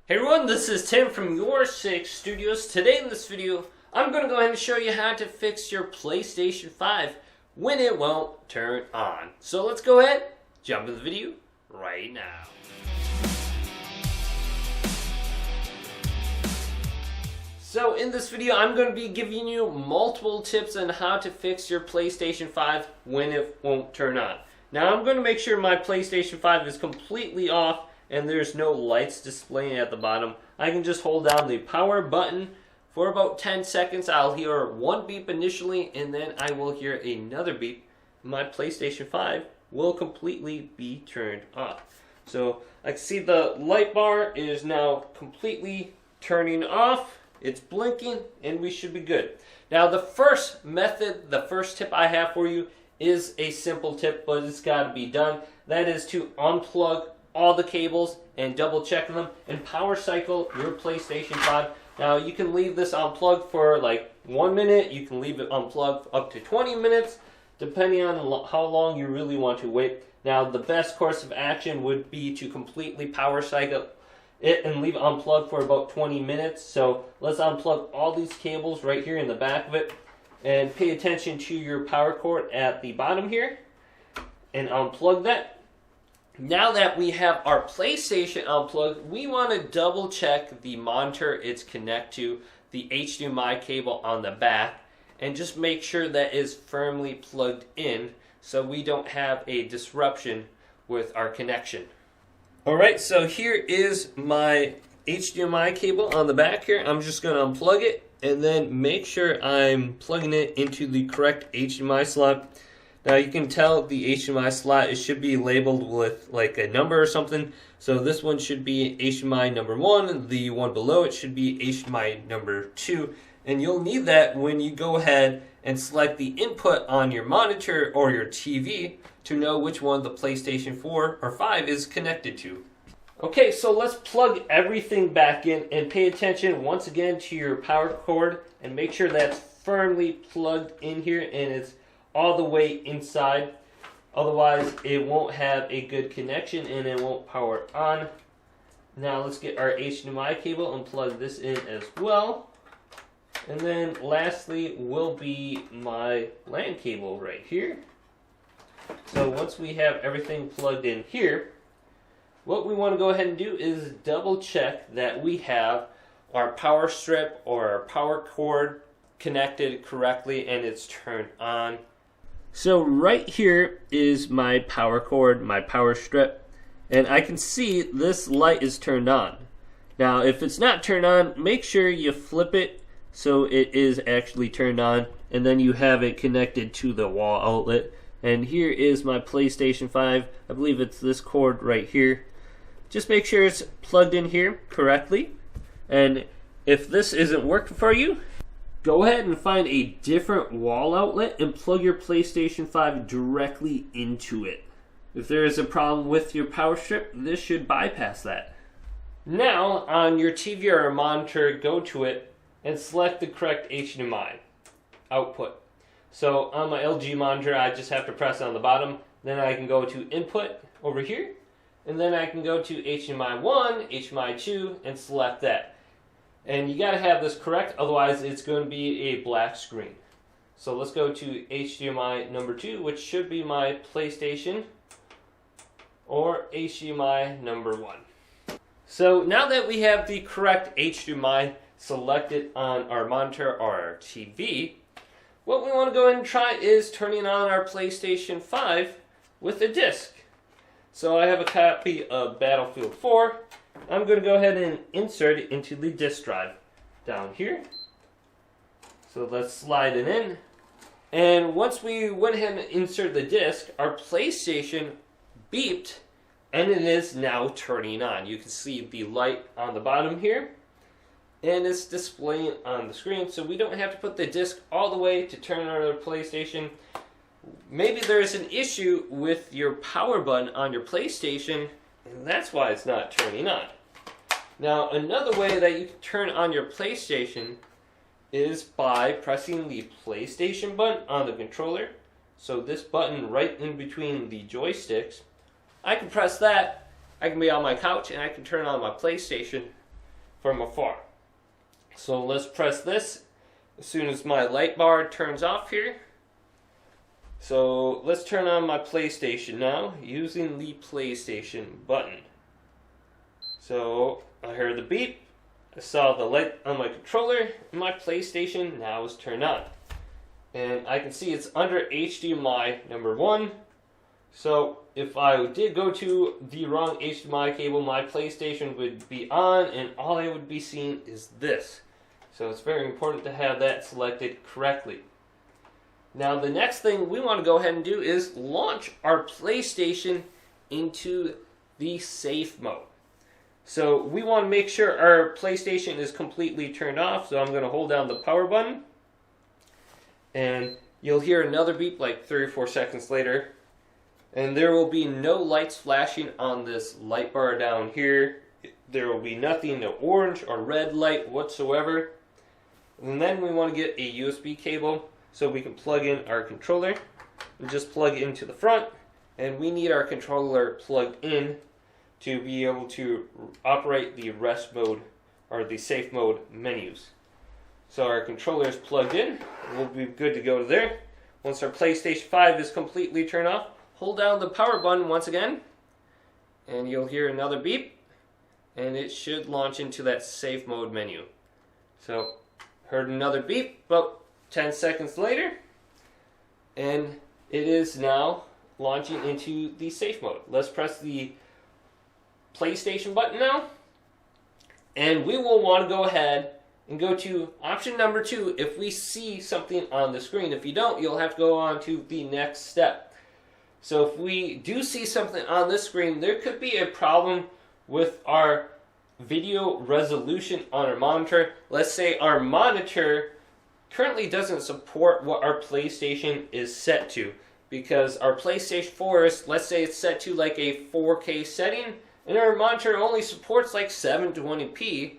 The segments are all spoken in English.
Hey everyone, this is Tim from YourSixStudios. Today in this video, I'm going to go ahead and show you how to fix your PlayStation 5 when it won't turn on. So let's go ahead, jump into the video right now. So in this video, I'm going to be giving you multiple tips on how to fix your PlayStation 5 when it won't turn on. Now I'm going to make sure my PlayStation 5 is completely off and there's no lights displaying at the bottom. I can just hold down the power button for about 10 seconds. I'll hear one beep initially and then I will hear another beep. My PlayStation 5 will completely be turned off. So I can see the light bar is now completely turning off. It's blinking and we should be good. Now the first method, the first tip I have for you is a simple tip, but it's got to be done. That is to unplug all the cables and double check them and power cycle your PlayStation 5. Now you can leave this unplugged for like 1 minute, you can leave it unplugged up to 20 minutes depending on how long you really want to wait. Now the best course of action would be to completely power cycle it and leave it unplugged for about 20 minutes. So let's unplug all these cables right here in the back of it and pay attention to your power cord at the bottom here and unplug that. Now that we have our PlayStation unplugged, we want to double check the monitor it's connected to, the HDMI cable on the back, and just make sure that is firmly plugged in so we don't have a disruption with our connection. Alright, so here is my HDMI cable on the back here. I'm just going to unplug it and then make sure I'm plugging it into the correct HDMI slot. Now you can tell the HDMI slot, it should be labeled with like a number or something. So this one should be HDMI number 1, the one below it should be HDMI number 2. And you'll need that when you go ahead and select the input on your monitor or your TV to know which one the PlayStation 4 or 5 is connected to. Okay, so let's plug everything back in and pay attention once again to your power cord and make sure that's firmly plugged in here and it's all the way inside. Otherwise it won't have a good connection and it won't power on. Now let's get our HDMI cable and plug this in as well. And then lastly will be my LAN cable right here. So once we have everything plugged in here, what we want to go ahead and do is double check that we have our power strip or our power cord connected correctly and it's turned on. So right here is my power cord, my power strip, and I can see this light is turned on. Now if it's not turned on, make sure you flip it so it is actually turned on and then you have it connected to the wall outlet. And here is my PlayStation 5. I believe it's this cord right here. Just make sure it's plugged in here correctly. And if this isn't working for you, go ahead and find a different wall outlet and plug your PlayStation 5 directly into it. If there is a problem with your power strip, this should bypass that. Now, on your TV or monitor, go to it and select the correct HDMI output. So on my LG monitor, I just have to press on the bottom. Then I can go to input over here. And then I can go to HDMI 1, HDMI 2, and select that. And you gotta have this correct, otherwise it's going to be a black screen. So let's go to HDMI number 2, which should be my PlayStation, or HDMI number 1. So now that we have the correct HDMI selected on our monitor or our TV, what we want to go ahead and try is turning on our PlayStation 5 with a disc. So I have a copy of Battlefield 4. I'm going to go ahead and insert it into the disk drive down here. So let's slide it in. And once we went ahead and inserted the disc, our PlayStation beeped and it is now turning on. You can see the light on the bottom here and it's displaying on the screen. So we don't have to put the disc all the way to turn on our PlayStation. Maybe there's an issue with your power button on your PlayStation and that's why it's not turning on. Now another way that you can turn on your PlayStation is by pressing the PlayStation button on the controller. So this button right in between the joysticks, I can press that, I can be on my couch and I can turn on my PlayStation from afar. So let's press this as soon as my light bar turns off here. So let's turn on my PlayStation now using the PlayStation button. So I heard the beep, I saw the light on my controller, and my PlayStation now is turned on. And I can see it's under HDMI number 1. So if I did go to the wrong HDMI cable, my PlayStation would be on and all I would be seeing is this. So it's very important to have that selected correctly. Now the next thing we want to go ahead and do is launch our PlayStation into the safe mode. So we want to make sure our PlayStation is completely turned off. So I'm going to hold down the power button. And you'll hear another beep like 3 or 4 seconds later. And there will be no lights flashing on this light bar down here. There will be nothing, no orange or red light whatsoever. And then we want to get a USB cable so we can plug in our controller. And just plug it into the front. And we need our controller plugged in to be able to operate the rest mode or the safe mode menus. So our controller is plugged in. We'll be good to go to there. Once our PlayStation 5 is completely turned off, hold down the power button once again. And you'll hear another beep. And it should launch into that safe mode menu. So, heard another beep about 10 seconds later. And it is now launching into the safe mode. Let's press the PlayStation button now. And we will want to go ahead and go to option number 2 if we see something on the screen. If you don't, you'll have to go on to the next step. So if we do see something on this screen, there could be a problem with our video resolution on our monitor. Let's say our monitor currently doesn't support what our PlayStation is set to, because our PlayStation 4 is, let's say it's set to like a 4K setting, and our monitor only supports like 720p,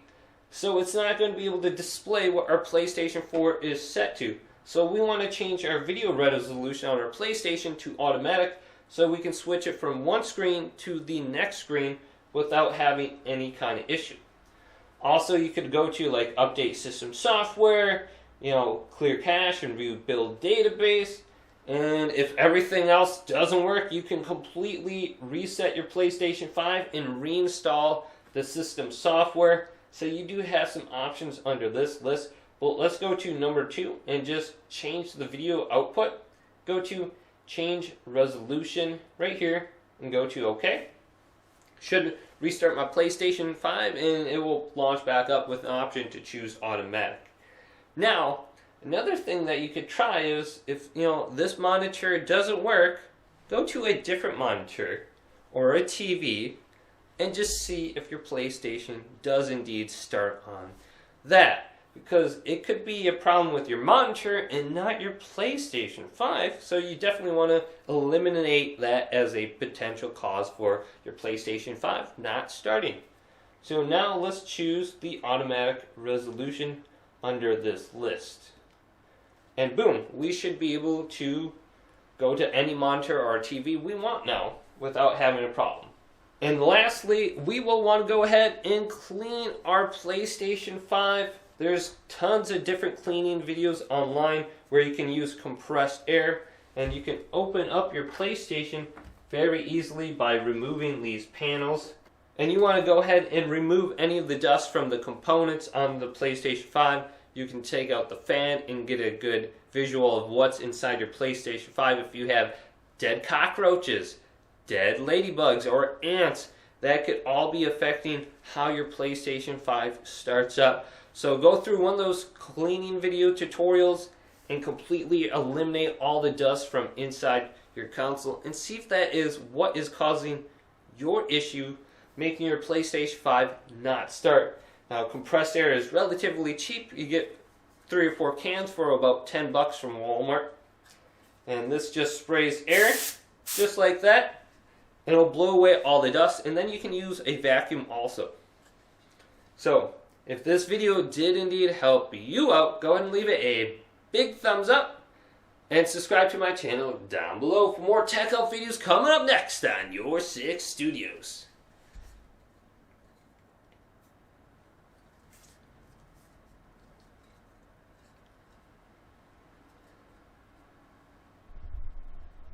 so it's not going to be able to display what our PlayStation 4 is set to. So we want to change our video resolution on our PlayStation to automatic so we can switch it from one screen to the next screen without having any kind of issue. Also, you could go to like update system software, clear cache and rebuild database. And if everything else doesn't work, you can completely reset your PlayStation 5 and reinstall the system software. So you do have some options under this list. Well, let's go to number 2 and just change the video output. Go to change resolution right here and go to OK. Should restart my PlayStation 5 and it will launch back up with an option to choose automatic. Now, another thing that you could try is if this monitor doesn't work, go to a different monitor or a TV and just see if your PlayStation does indeed start on that. Because it could be a problem with your monitor and not your PlayStation 5, so you definitely want to eliminate that as a potential cause for your PlayStation 5 not starting. So now let's choose the automatic resolution under this list. And boom, we should be able to go to any monitor or TV we want now without having a problem. And lastly, we will want to go ahead and clean our PlayStation 5. There's tons of different cleaning videos online where you can use compressed air, and you can open up your PlayStation very easily by removing these panels. And you want to go ahead and remove any of the dust from the components on the PlayStation 5. You can take out the fan and get a good visual of what's inside your PlayStation 5. If you have dead cockroaches, dead ladybugs, or ants, that could all be affecting how your PlayStation 5 starts up. So go through one of those cleaning video tutorials and completely eliminate all the dust from inside your console and see if that is what is causing your issue, making your PlayStation 5 not start. Now, compressed air is relatively cheap. You get 3 or 4 cans for about $10 from Walmart. And this just sprays air, just like that. And it'll blow away all the dust, and then you can use a vacuum also. So, if this video did indeed help you out, go ahead and leave it a big thumbs up and subscribe to my channel down below for more tech help videos coming up next on YourSixStudios.